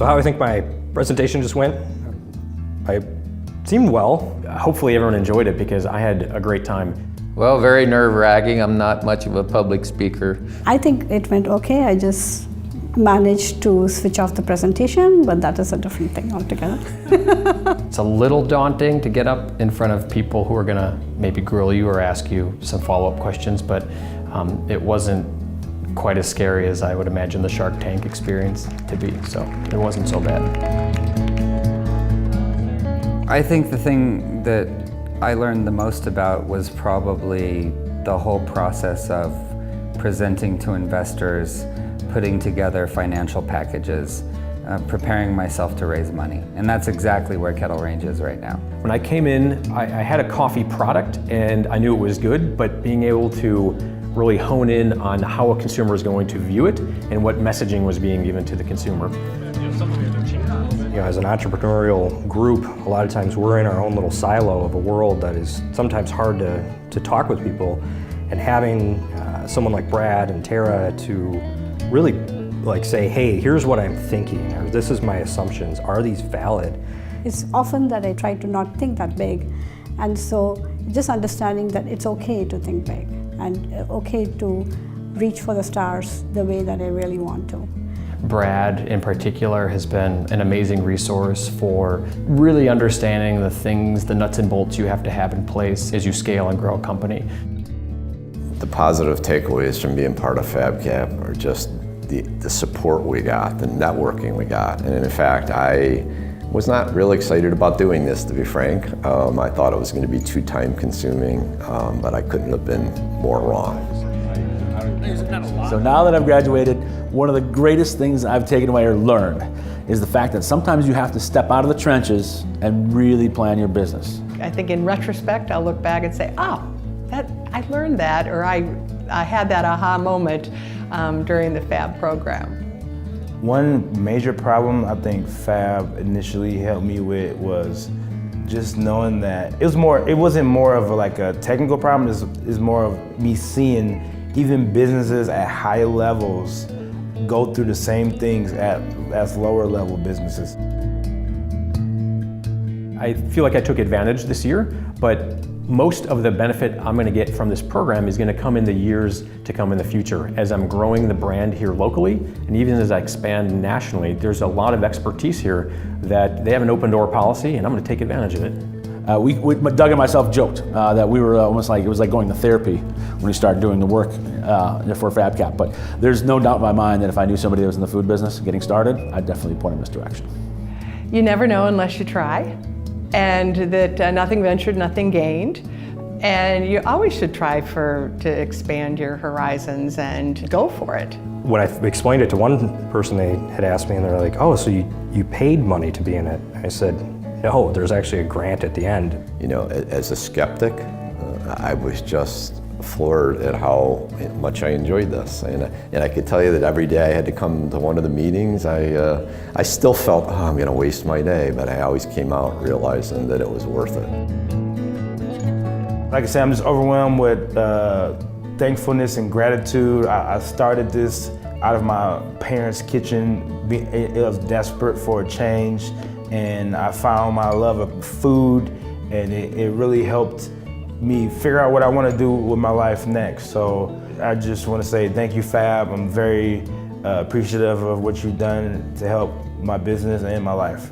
how I think my presentation just went. I seemed well. Hopefully everyone enjoyed it because I had a great time. Well, very nerve-wracking. I'm not much of a public speaker. I think it went okay. I just managed to switch off the presentation, but that is a different thing altogether. It's a little daunting to get up in front of people who are gonna maybe grill you or ask you some follow-up questions, but it wasn't quite as scary as I would imagine the Shark Tank experience to be, so it wasn't so bad. I think the thing that I learned the most about was probably the whole process of presenting to investors, putting together financial packages, preparing myself to raise money. And that's exactly where Kettle Range is right now. When I came in, I had a coffee product and I knew it was good, but being able to really hone in on how a consumer is going to view it and what messaging was being given to the consumer. As an entrepreneurial group, a lot of times we're in our own little silo of a world that is sometimes hard to talk with people, and having someone like Brad and Tara to really say, hey, here's what I'm thinking, or this is my assumptions, are these valid? It's often that I try to not think that big, and so just understanding that it's okay to think big and okay to reach for the stars the way that I really want to. Brad in particular has been an amazing resource for really understanding the things, the nuts and bolts you have to have in place as you scale and grow a company. The positive takeaways from being part of FaBcap are just the support we got, the networking we got. And in fact, I was not really excited about doing this, to be frank. I thought it was going to be too time consuming, but I couldn't have been more wrong. So now that I've graduated, one of the greatest things I've taken away or learned is the fact that sometimes you have to step out of the trenches and really plan your business. I think in retrospect, I'll look back and say, oh, I learned that, or I had that aha moment during the FAB program. One major problem I think FAB initially helped me with was just knowing that it wasn't more of a technical problem, it's more of me seeing even businesses at high levels go through the same things as lower level businesses. I feel like I took advantage this year, but most of the benefit I'm going to get from this program is going to come in the years to come in the future. As I'm growing the brand here locally, and even as I expand nationally, there's a lot of expertise here that they have an open door policy, and I'm going to take advantage of it. Doug and myself joked that we were almost like, it was like going to therapy when we started doing the work for FaBcap. But there's no doubt in my mind that if I knew somebody that was in the food business getting started, I'd definitely point in this direction. You never know unless you try, and that nothing ventured, nothing gained. And you always should try to expand your horizons and go for it. When I explained it to one person, they had asked me, and they're like, oh, so you paid money to be in it? I said, no, there's actually a grant at the end. You know, as a skeptic, I was just floored at how much I enjoyed this. And I could tell you that every day I had to come to one of the meetings, I still felt, oh, I'm gonna waste my day, but I always came out realizing that it was worth it. Like I said, I'm just overwhelmed with thankfulness and gratitude. I started this out of my parents' kitchen. I was desperate for a change, and I found my love of food, and it really helped me figure out what I want to do with my life next. So I just want to say thank you, FAB. I'm very appreciative of what you've done to help my business and my life.